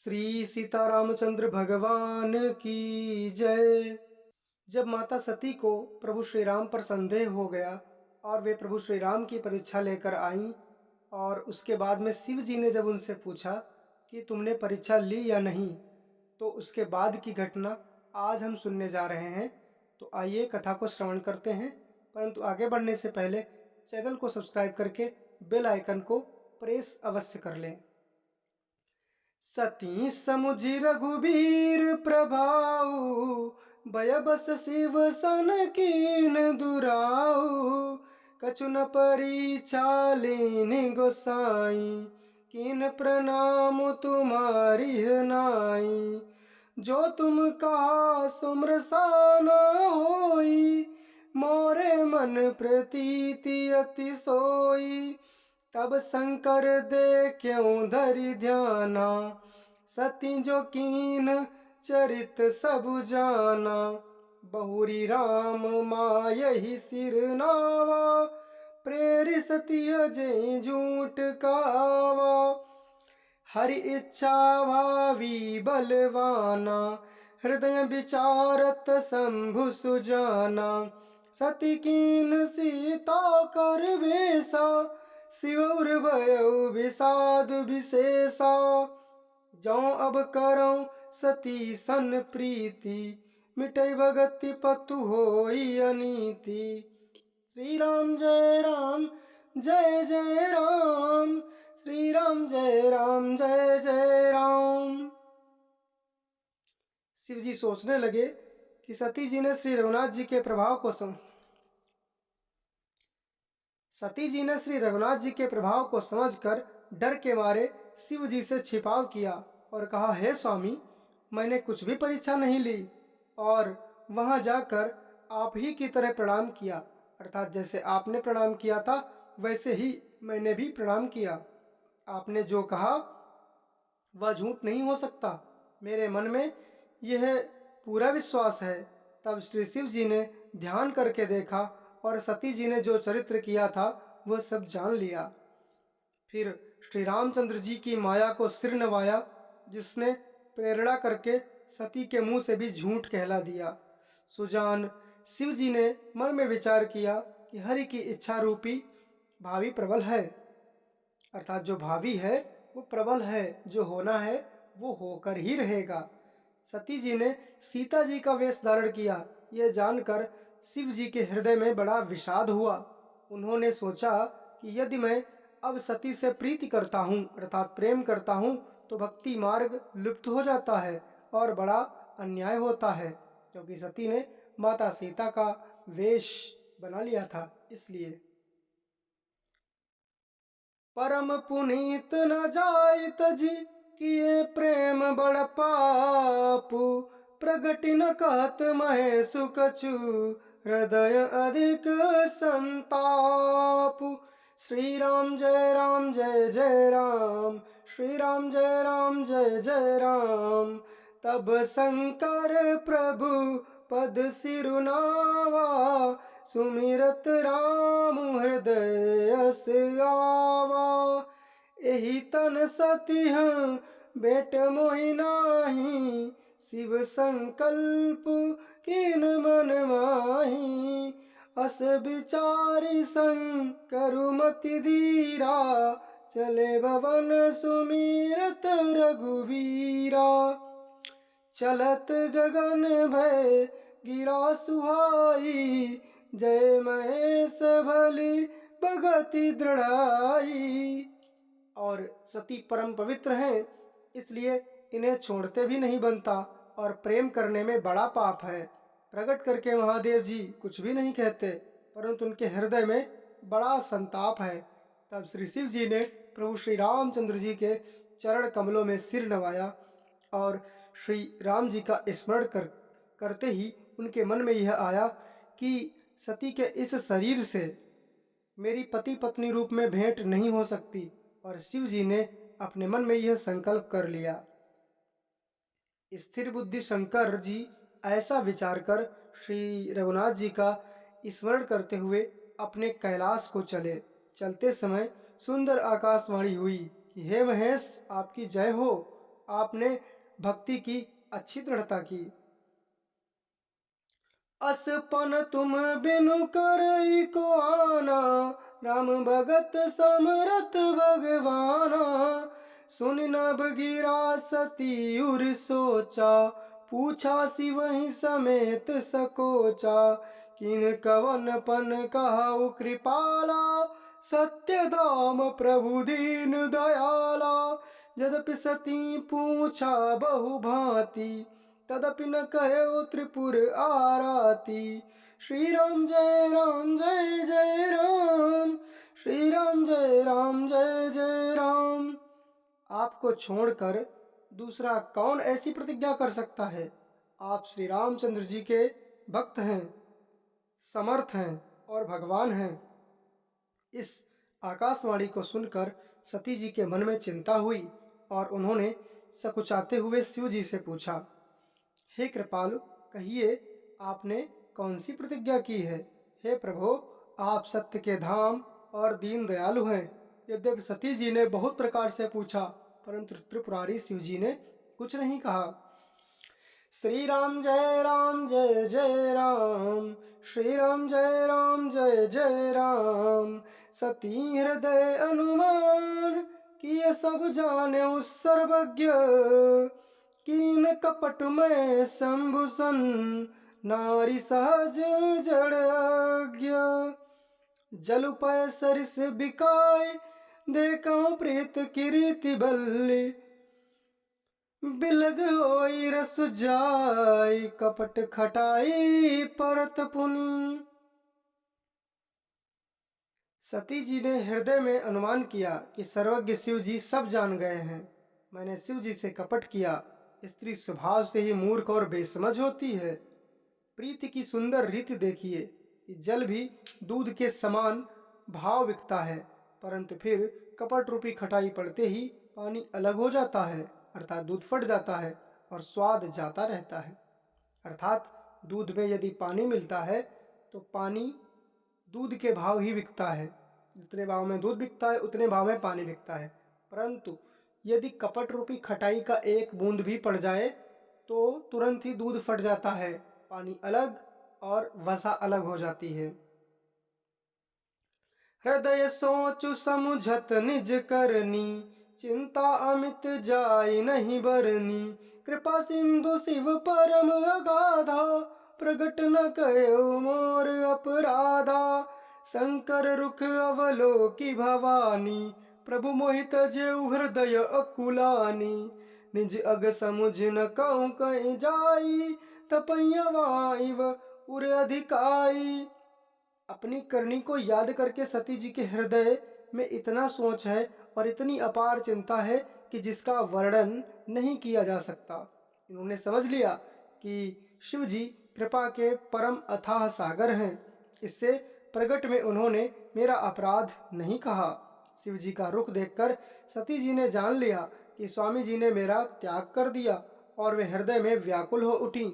श्री सीतारामचंद्र भगवान की जय। जब माता सती को प्रभु श्री राम पर संदेह हो गया और वे प्रभु श्री राम की परीक्षा लेकर आईं, और उसके बाद में शिव जी ने जब उनसे पूछा कि तुमने परीक्षा ली या नहीं, तो उसके बाद की घटना आज हम सुनने जा रहे हैं। तो आइए कथा को श्रवण करते हैं, परंतु आगे बढ़ने से पहले चैनल को सब्सक्राइब करके बेल आइकन को प्रेस अवश्य कर लें। सती समुझि रघुबीर प्रभाऊ, भय बस शिव सन कीन दुराऊ। कछु न परीक्षा लीन गोसाई, कीन प्रणाम तुम्हारी नाई। जो तुम कहा सुमरसा न होई, मोरे मन प्रतीति अति सोई। तब शंकर दे क्यों धरि ध्याना, सती जो कीन चरित सब जाना। बहुरी राम मायहि सिर नावा, प्रेरि सती अजय झूठ कावा। हरि इच्छा भावी बलवाना, हृदय विचारत शंभु सुजाना। सती कीन सीता कर वेसा, शिवर भयउ विषाद विशेषा। जौ अब करऊं सती सन प्रीति, मिटै भगति पतु होई अनीति। श्री राम जय राम जय जय राम, श्री राम जय राम जय जय राम। शिव जी सोचने लगे कि सती जी ने श्री रघुनाथ जी के प्रभाव को समझकर डर के मारे शिव जी से छिपाव किया और कहा, हे स्वामी, मैंने कुछ भी परीक्षा नहीं ली और वहां जाकर आप ही की तरह प्रणाम किया, अर्थात जैसे आपने प्रणाम किया था वैसे ही मैंने भी प्रणाम किया। आपने जो कहा वह झूठ नहीं हो सकता, मेरे मन में यह पूरा विश्वास है। तब श्री शिव जी ने ध्यान करके देखा और सती जी ने जो चरित्र किया था वह सब जान लिया। फिर श्री रामचंद्र जी की माया को सिर नवाया, जिसने प्रेरणा करके सती के मुंह से भी झूठ कहला दिया। सुजान शिव जी ने मन में विचार किया कि हरि की इच्छा रूपी भावी प्रबल है, अर्थात जो भावी है वो प्रबल है, जो होना है वो होकर ही रहेगा। सती जी ने सीता जी का वेश धारण किया, यह जानकर शिव जी के हृदय में बड़ा विषाद हुआ। उन्होंने सोचा कि यदि मैं अब सती से प्रीति करता हूँ, अर्थात प्रेम करता हूँ, तो भक्ति मार्ग लुप्त हो जाता है और बड़ा अन्याय होता है, क्योंकि सती ने माता सीता का वेश बना लिया था। इसलिए परम पुनीत न जाइत जी, किए प्रेम बड़ पापु। प्रगति न कहत महेश कछु, हृदय अधिक संतापु। श्री राम जय राम जय जय राम, श्री राम जय राम जय जय राम। तब शंकर प्रभु पद सिरुनावा, सुमिरत राम हृदय यस आवा। एहि तन सती हम बेट मोहि नाही, शिव संकल्प कीन मन माही। अस विचारी संकरु मति धीरा, चले भवन सुमिरत रघुबीरा। चलत गगन भय गिरा सुहाई, जय महेश भली भगति दृढ़ाई। और सती परम पवित्र हैं, इसलिए इन्हें छोड़ते भी नहीं बनता और प्रेम करने में बड़ा पाप है। प्रकट करके महादेव जी कुछ भी नहीं कहते, परंतु उनके हृदय में बड़ा संताप है। तब श्री शिव जी ने प्रभु श्री रामचंद्र जी के चरण कमलों में सिर नवाया और श्री राम जी का स्मरण करते ही उनके मन में यह आया कि सती के इस शरीर से मेरी पति पत्नी रूप में भेंट नहीं हो सकती, और शिव जी ने अपने मन में यह संकल्प कर लिया। स्थिर बुद्धि शंकर जी ऐसा विचार कर श्री रघुनाथ जी का स्मरण करते हुए अपने कैलाश को चले। चलते समय सुंदर आकाशवाणी हुई कि हे महेश, आपकी जय हो। आपने भक्ति की अच्छी दृढ़ता की। असपन तुम बिनु करई को आना, राम भगत समरथ भगवाना। सुन नभ गिरा सती उर सोचा, पूछा सी वही समेत सकोचा। किन कवन पन कहु कृपाला, सत्य दाम प्रभु दीन दयाला। यद्यपि सती पूछा बहु भांति, तदपि न कहे त्रिपुर आराती। श्री राम जय राम जय जय राम, श्री राम जय राम जय जय राम। आपको छोड़कर दूसरा कौन ऐसी प्रतिज्ञा कर सकता है? आप श्री रामचंद्र जी के भक्त हैं, समर्थ हैं और भगवान हैं। इस आकाशवाणी को सुनकर सती जी के मन में चिंता हुई और उन्होंने सकुचाते हुए शिव जी से पूछा, हे कृपालु, कहिए आपने कौन सी प्रतिज्ञा की है? हे प्रभु, आप सत्य के धाम और दीन दयालु हैं। यद्यपि सती जी ने बहुत प्रकार से पूछा, परंतु त्रिपुरारी शिव जी ने कुछ नहीं कहा। श्री राम जय राम जय जय राम, श्री राम जय राम जय जय राम। सती हृदय अनुमान, किए सब जाने उस सर्वज्ञ। कीन कपट में शंभुसन, नारी सहज जड़ अज्ञ। जल पय सरिस बिकाय, देखा प्रीत किरीति बल्ली। बिलग होई रस जाय, कपट खटाई परत पुनि। सती जी ने हृदय में अनुमान किया कि सर्वज्ञ शिव जी सब जान गए हैं। मैंने शिव जी से कपट किया। स्त्री स्वभाव से ही मूर्ख और बेसमझ होती है। प्रीति की सुंदर रीति देखिए कि जल भी दूध के समान भाव बिकता है, परंतु फिर कपट रूपी खटाई पड़ते ही पानी अलग हो जाता है, अर्थात दूध फट जाता है और स्वाद जाता रहता है। अर्थात दूध में यदि पानी मिलता है तो पानी दूध के भाव ही बिकता है। जितने भाव में दूध बिकता है उतने भाव में पानी बिकता है। परंतु यदि कपट रूपी खटाई का एक बूंद भी पड़ जाए तो तुरंत ही दूध फट जाता है, पानी अलग और वसा अलग हो जाती है। हृदय सोचु समुझत निज करनी, चिंता अमित जाय नहीं बरनी। कृपा सिंधु शिव परम अगाधा, प्रगट न कयो मोर अपराधा। शंकर रुख अवलोकी भवानी, प्रभु मोहित जेउ हृदय अकुलानी। निज अग समुझ न कहूँ कहीं जाई, तपैया वाइव उर अधिकाई। अपनी करनी को याद करके सती जी के हृदय में इतना सोच है और इतनी अपार चिंता है कि जिसका वर्णन नहीं किया जा सकता। इन्होंने समझ लिया कि शिव जी कृपा के परम अथाह सागर हैं। इससे प्रगट में उन्होंने मेरा अपराध नहीं कहा। शिव जी का रुख देखकर सती जी ने जान लिया कि स्वामी जी ने मेरा त्याग कर दिया और वे हृदय में व्याकुल हो उठी।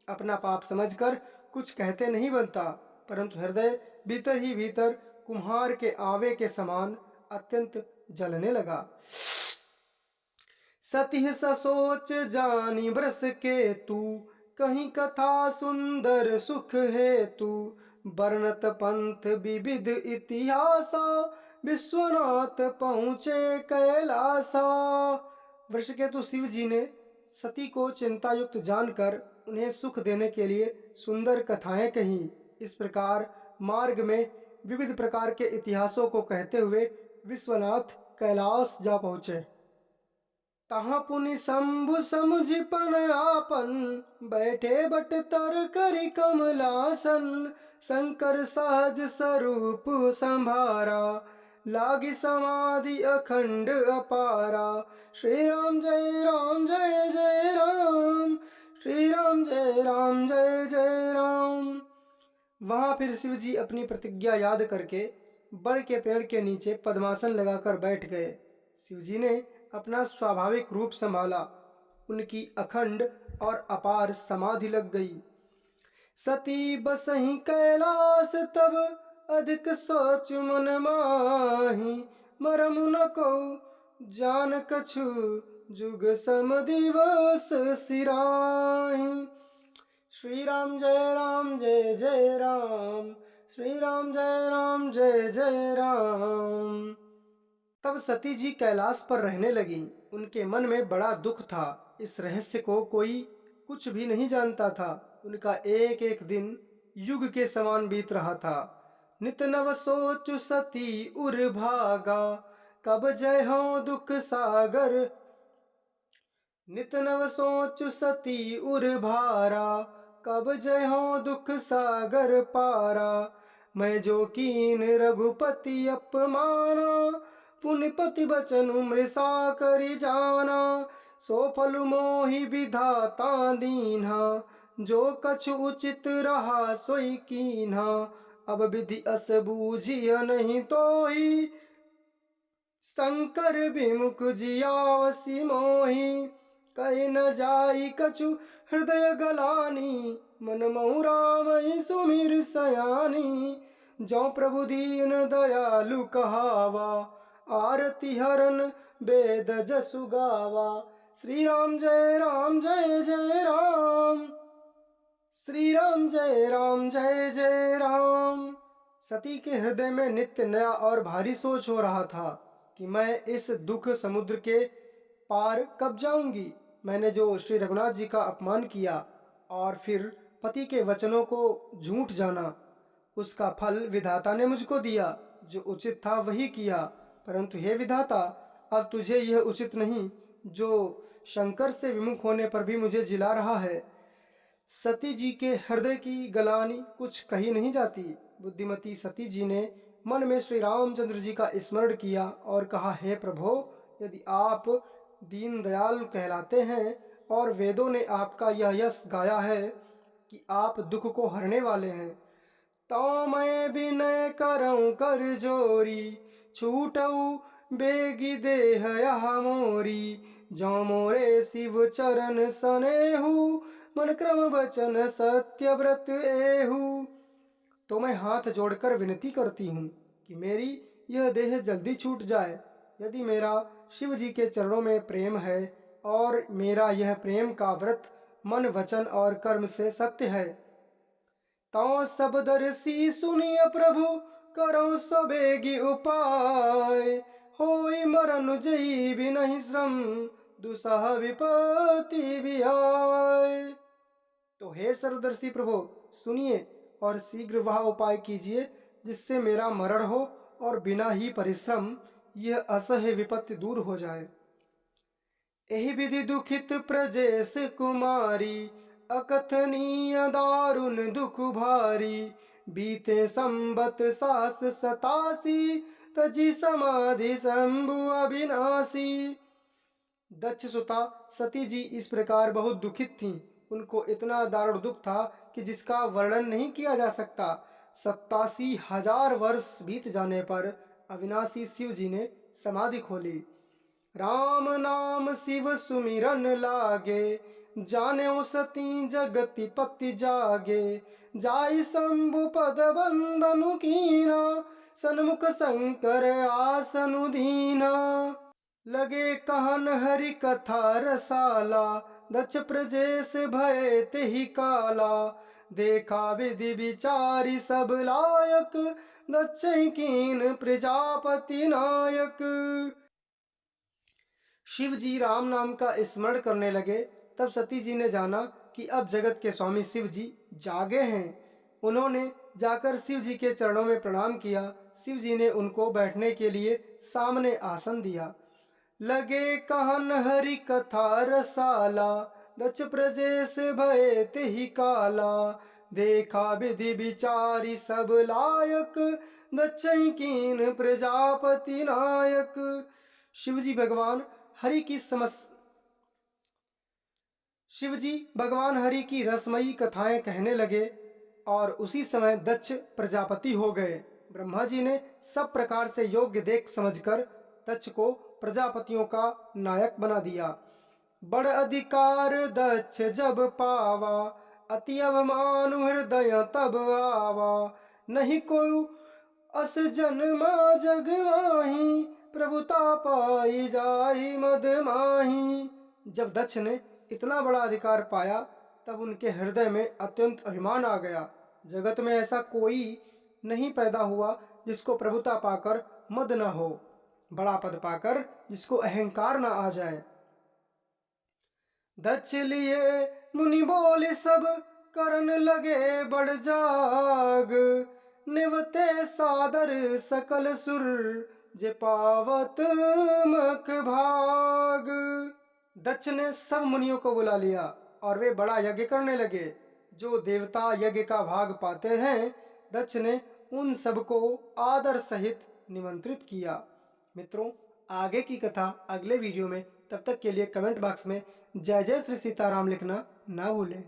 अपना पाप समझकर कुछ कहते नहीं बनता, परंतु हृदय भीतर ही भीतर कुम्हार के आवे के समान अत्यंत जलने लगा। सती ससोच जानी बरस के तू, कहीं कथा सुंदर सुख है तू। वर्णत पंथ विविध इतिहासा, विश्वनाथ पहुँचे कैलासा। वृषकेतु शिव जी ने सती को चिंता युक्त जानकर उन्हें सुख देने के लिए सुंदर कथाएं कही। इस प्रकार मार्ग में विविध प्रकार के इतिहासों को कहते हुए विश्वनाथ कैलाश जा पहुँचे। तहाँ पुनि शंभु समुझिपन आपन, बैठे बट तर करि कमलासन। शंकर सहज स्वरूप संभारा, लागी समाधि अखंड अपारा। श्री राम जय राम जय जय राम, श्री राम जय राम जय जय राम। वहां फिर शिव जी अपनी प्रतिज्ञा याद करके बड़ के पेड़ के नीचे पद्मासन लगाकर बैठ गए। शिव जी ने अपना स्वाभाविक रूप संभाला। उनकी अखंड और अपार समाधि लग गई। सती बसहि कैलास तब, अधिक सोच मन माही। मरम न को जान कछु जुग सम दिवस सिराहि। श्री राम जय राम जय जय राम, श्री राम जय राम जय जय राम। तब सती जी कैलाश पर रहने लगी। उनके मन में बड़ा दुख था। इस रहस्य को कोई कुछ भी नहीं जानता था। उनका एक एक दिन युग के समान बीत रहा था। नित नव सोचु सती उर भागा, कब जय हो दुख सागर। नित नव सोचु सती उर भारा, कब जय हो दुख सागर पारा। मैं जो कीन रघुपति अपमाना, पुनिपति बचनु मृषा करि जाना। सो फल मोहि विधाता दीन्हा, जो कछु उचित रहा सोई कीन्हा। अब विधि अस बूझिय नहीं तोहि, शंकर विमुख जियावसि मोहि। कहि न जाई कछु हृदय गलानी, मन महु राम ही सुमिर सयानी। जो प्रभु दीन दयालु कहावा, आरती हरन वेद जसु गावा। श्री राम जय राम जय जय राम, श्री राम जय राम जय जय राम। सती के हृदय में नित्य नया और भारी सोच हो रहा था कि मैं इस दुख समुद्र के पार कब जाऊंगी। मैंने जो श्री रघुनाथ जी का अपमान किया और फिर पति के वचनों को झूठ जाना, उसका फल विधाता ने मुझको दिया। जो उचित था वही किया, परंतु हे विधाता, अब तुझे यह उचित नहीं जो शंकर से विमुख होने पर भी मुझे जिला रहा है। सती जी के हृदय की गलानी कुछ कही नहीं जाती। बुद्धिमती सती जी ने मन में श्री रामचंद्र जी का स्मरण किया और कहा, हे प्रभो, यदि आप दीन दयाल कहलाते हैं और वेदों ने आपका यह यश गाया है कि आप दुख को हरने वाले हैं, तो मैं विनय करऊं कर जोरी। छूटऊ बेगी देह यह मोरी, जो मोरे शिव चरण सनेहु। मन क्रम वचन सत्य व्रत एहु। तो मैं हाथ जोड़कर विनती करती हूँ कि मेरी यह देह जल्दी छूट जाए। यदि मेरा शिव जी के चरणों में प्रेम है और मेरा यह प्रेम का व्रत मन वचन और कर्म से सत्य है, तो सब दर्शी सुनिय प्रभु करो सबेगी उपाय। होई मरनु जई भी नहीं श्रम, दुसह विपत्ति भी आए। तो हे सर्वदर्शी प्रभु, सुनिए और शीघ्र वह उपाय कीजिए जिससे मेरा मरण हो और बिना ही परिश्रम यह असह्य विपत्ति दूर हो जाए। एहि विधि दुखित प्रजेश कुमारी, अकथनीय दारुण दुख भारी। बीते संबत सास 87, तजी समाधि शंभु अविनाशी। दक्ष सुता सती जी इस प्रकार बहुत दुखित थीं। उनको इतना दारुण दुख था कि जिसका वर्णन नहीं किया जा सकता। 87,000 वर्ष बीत जाने पर अविनाशी शिव जी ने समाधि खोली। राम नाम शिव सुमिरन लागे, जाने सती जगति पति जागे। जाई शंभु पद बंदनु कीना, सन्मुख शंकर आसनु दीना। लगे कहन हरि कथा रसाला, दक्ष प्रजेश भय तेहि काला। देखा विधि विचारी सब लायक, दक्ष कीन प्रजापति नायक। शिव जी राम नाम का स्मरण करने लगे। तब सती जी ने जाना कि अब जगत के स्वामी शिव जी जागे हैं। उन्होंने जाकर शिव जी के चरणों में प्रणाम किया। शिव जी ने उनको बैठने के लिए सामने आसन दिया। लगे कहन हरि कथा रसाला, दक्ष प्रजेश भय तेहि काला। देखा विधि विचारी सब लायक, दक्ष कीन प्रजापति नायक। शिवजी भगवान हरि की रसमयी कथाएं कहने लगे और उसी समय दक्ष प्रजापति हो गए। ब्रह्मा जी ने सब प्रकार से योग्य देख समझकर दक्ष को प्रजापतियों का नायक बना दिया। बड़ अधिकार दक्ष जब पावा, अति अवमान हृदय तब आवा। नहीं कोई अस जन्मा जग माही, प्रभुता पाई जाई मद माही। जब दक्ष ने इतना बड़ा अधिकार पाया तब उनके हृदय में अत्यंत अभिमान आ गया। जगत में ऐसा कोई नहीं पैदा हुआ जिसको प्रभुता पाकर मद न हो, बड़ा पद पाकर जिसको अहंकार न आ जाए। दक्ष लिए मुनि बोले सब करन लगे बड़ जाग, निवते सादर सकल सुर जे पावत मख भाग। दक्ष ने सब मुनियों को बुला लिया और वे बड़ा यज्ञ करने लगे। जो देवता यज्ञ का भाग पाते हैं, दक्ष ने उन सबको आदर सहित निमंत्रित किया। मित्रों, आगे की कथा अगले वीडियो में। तब तक के लिए कमेंट बॉक्स में जय जय श्री सीताराम लिखना ना भूलें।